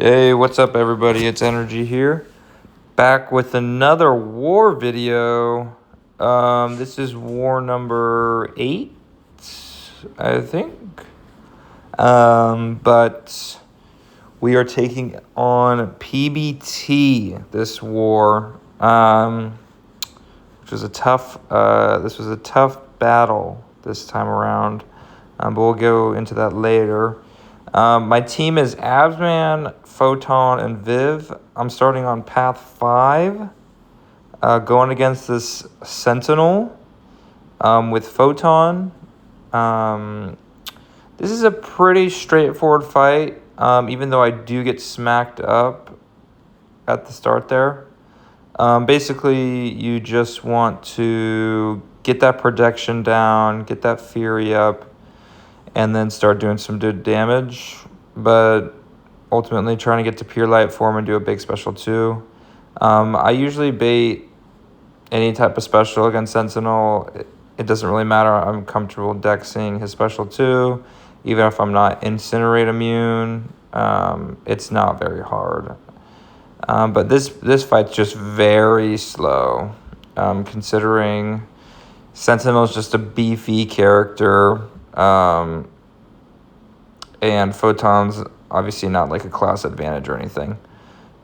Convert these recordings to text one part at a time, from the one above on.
Hey, what's up, everybody? It's Energy here, back with another war video. This is war number 8, I think. But we are taking on PBT this war, which was a tough. This was a tough battle this time around, but we'll go into that later. My team is Absman, Photon, and Viv. I'm starting on path 5, going against this Sentinel with Photon. This is a pretty straightforward fight, even though I do get smacked up at the start there. Basically, you just want to get that protection down, get that Fury up, and then start doing some good damage, but ultimately trying to get to Pure Light Form and do a big special 2. I usually bait any type of special against Sentinel. It doesn't really matter. I'm comfortable dexing his special 2, even if I'm not Incinerate immune. It's not very hard. But this fight's just very slow, considering Sentinel's just a beefy character. And Photon's obviously not like a class advantage or anything.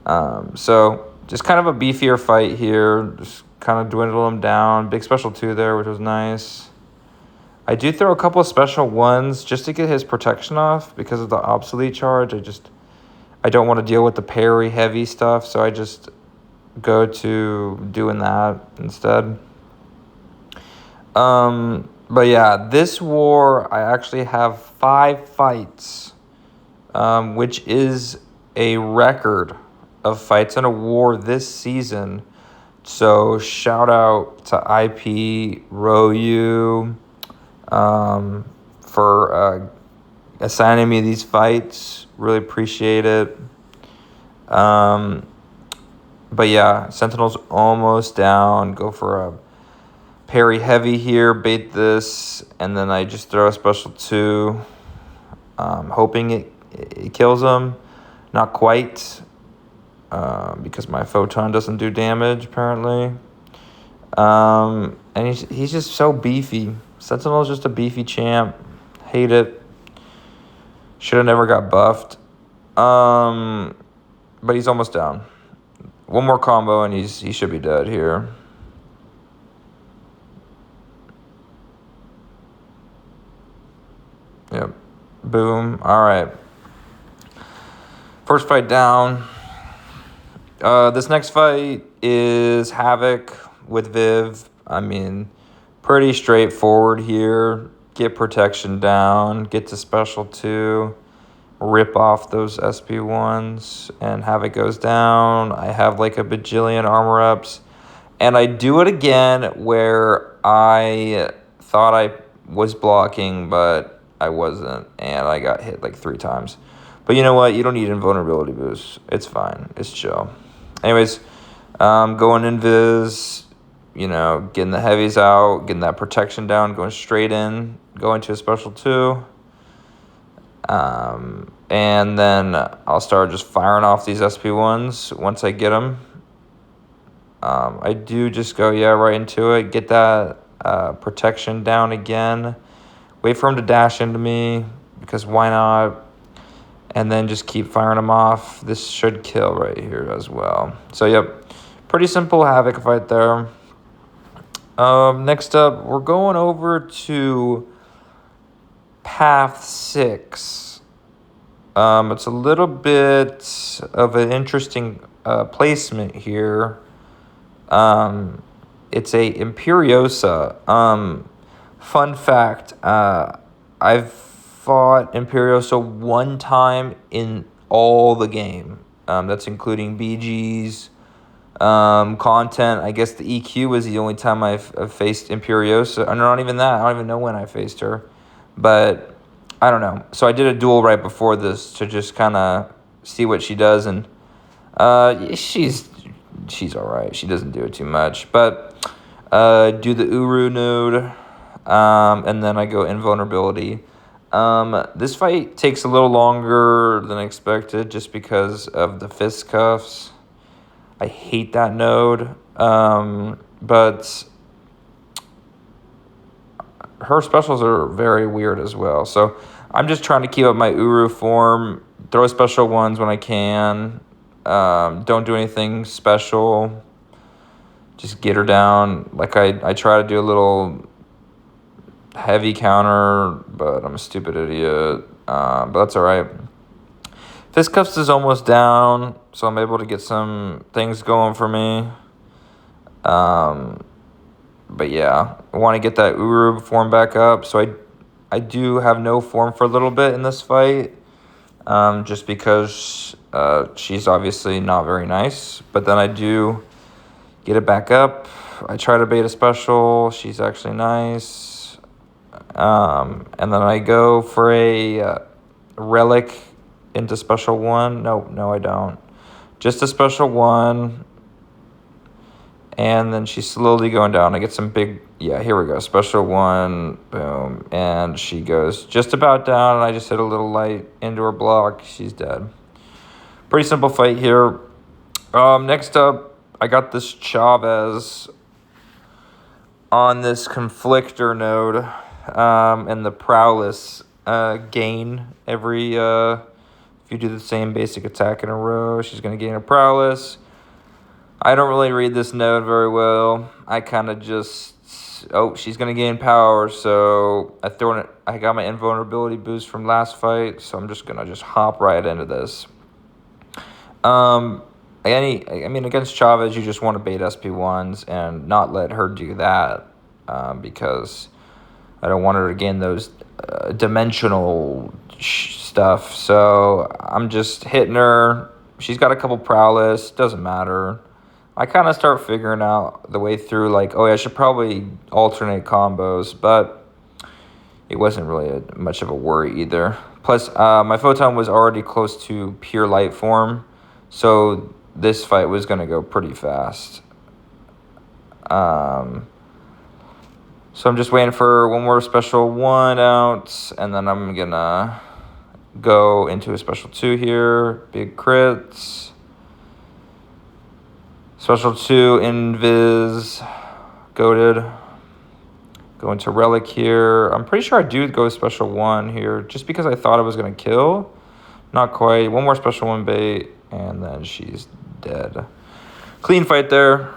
So just kind of a beefier fight here. Just kind of dwindle him down. Big special 2 there, which was nice. I do throw a couple of special 1s just to get his protection off because of the obsolete charge. I don't want to deal with the parry heavy stuff, so I just go to doing that instead. But yeah, this war, I actually have 5 fights, which is a record of fights in a war this season. So shout out to IP Royu for assigning me these fights. Really appreciate it. But yeah, Sentinel's almost down. Go for a parry heavy here, bait this, and then I just throw a special 2, hoping it kills him. Not quite, because my Photon doesn't do damage, apparently. And he's just so beefy. Sentinel's just a beefy champ. Hate it. Should have never got buffed. But he's almost down. One more combo and he should be dead here. Yep. Boom. All right. First fight down. This next fight is Havoc with Viv. I mean, pretty straightforward here. Get protection down. Get to special 2. Rip off those SP1s. And Havoc goes down. I have like a bajillion armor ups. And I do it again where I thought I was blocking, but I wasn't, and I got hit like 3 times. But you know what? You don't need invulnerability boost. It's fine. It's chill. Anyways, going invis, getting the heavies out, getting that protection down, going straight in, going to a special 2. And then I'll start just firing off these SP1s once I get them. I do just go, right into it. Get that protection down again. Wait for him to dash into me, because why not? And then just keep firing him off. This should kill right here as well. So, yep, pretty simple Havoc fight there. Next up, we're going over to path 6. It's a little bit of an interesting placement here. It's a Imperiosa. Fun fact, I've fought Imperiosa 1 time in all the game. That's including BGs, content. I guess the EQ was the only time I've faced Imperiosa. Or not even that. I don't even know when I faced her. But I don't know. So I did a duel right before this to just kind of see what she does. And she's all right. She doesn't do it too much. But do the Uru node. And then I go invulnerability. This fight takes a little longer than expected just because of the fist cuffs. I hate that node. But her specials are very weird as well. So I'm just trying to keep up my Uru form, throw special ones when I can. Don't do anything special. Just get her down. Like I try to do a little heavy counter, but I'm a stupid idiot. But that's all right. Fistcuffs is almost down, so I'm able to get some things going for me. But yeah, I want to get that Uru form back up. So I do have no form for a little bit in this fight, just because she's obviously not very nice. But then I do get it back up. I try to bait a special. She's actually nice. And then I go for a relic into special one. No, I don't. Just a special one. And then she's slowly going down. I get some big, yeah, here we go. Special one, boom. And she goes just about down, and I just hit a little light into her block. She's dead. Pretty simple fight here. Next up, I got this Chavez on this Conflictor node, and the Prowess gain every, if you do the same basic attack in a row, she's going to gain a Prowess. I don't really read this node very well. I kind of just, she's going to gain power, so I got my invulnerability boost from last fight, so I'm just going to just hop right into this. Against Chavez, you just want to bait SP1s and not let her do that, because I don't want her to gain those dimensional stuff. So I'm just hitting her. She's got a couple prowess, doesn't matter. I kind of start figuring out the way through, like, I should probably alternate combos, but it wasn't really much of a worry either. Plus, my Photon was already close to pure light form, so this fight was going to go pretty fast. So I'm just waiting for one more special one out, and then I'm going to go into a special 2 here. Big crits. Special 2, Invis, goated. Go into Relic here. I'm pretty sure I do go special 1 here, just because I thought I was going to kill. Not quite. One more special 1 bait, and then she's dead. Clean fight there.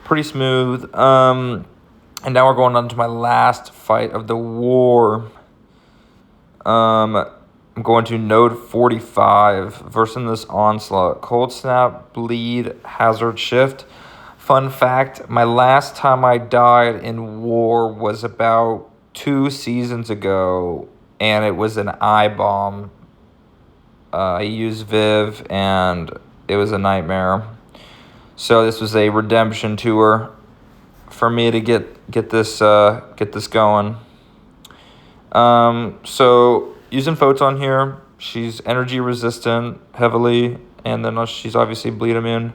Pretty smooth. And now we're going on to my last fight of the war. I'm going to node 45 versus this Onslaught. Cold Snap, Bleed, Hazard Shift. Fun fact, my last time I died in war was about 2 seasons ago, and it was an I-bomb. I used Viv, and it was a nightmare. So this was a redemption tour for me to get this going. So using Photon here, she's energy resistant heavily, and then she's obviously bleed immune.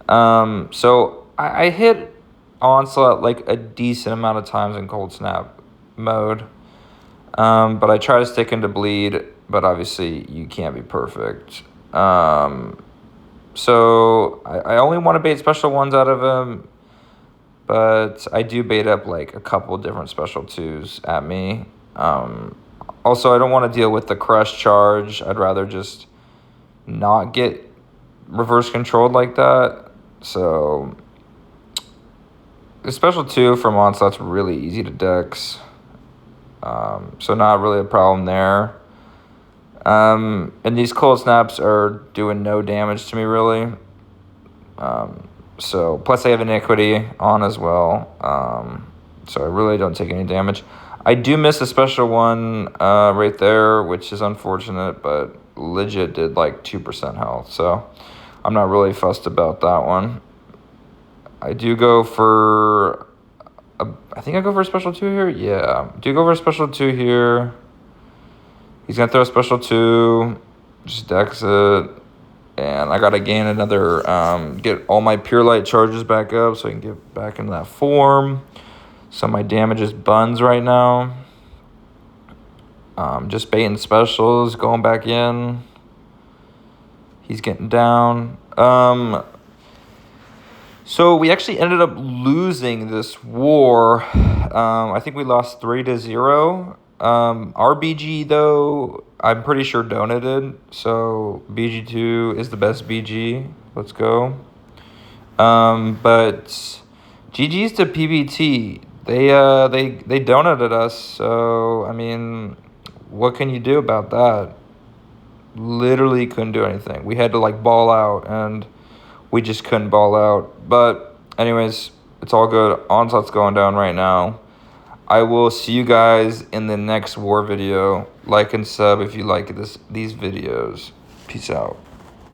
So I hit Onslaught like a decent amount of times in Cold Snap mode, but I try to stick into bleed, but obviously you can't be perfect. So I only want to bait special 1s out of him, but I do bait up like a couple different special 2s at me. Also, I don't want to deal with the crush charge. I'd rather just not get reverse controlled like that. So the special 2 from Onslaught's really easy to dex. So not really a problem there. And these cold snaps are doing no damage to me, really. So plus I have Iniquity on as well. So I really don't take any damage. I do miss a special 1 right there, which is unfortunate, but legit did like 2% health. So I'm not really fussed about that one. I do go for, I think I go for a special 2 here. Yeah, do go for a special 2 here. He's going to throw a special 2, just dex it. And I got to gain another, get all my pure light charges back up so I can get back into that form. So my damage is buns right now. Just baiting specials, going back in. He's getting down. So we actually ended up losing this war. I think we lost 3-0. Our BG, though, I'm pretty sure donated. So BG2 is the best BG. Let's go. But GG's to PBT. They donated us. So, I mean, what can you do about that? Literally couldn't do anything. We had to, like, ball out, and we just couldn't ball out. But anyways, it's all good. Onslaught's going down right now. I will see you guys in the next war video. Like and sub if you like these videos. Peace out.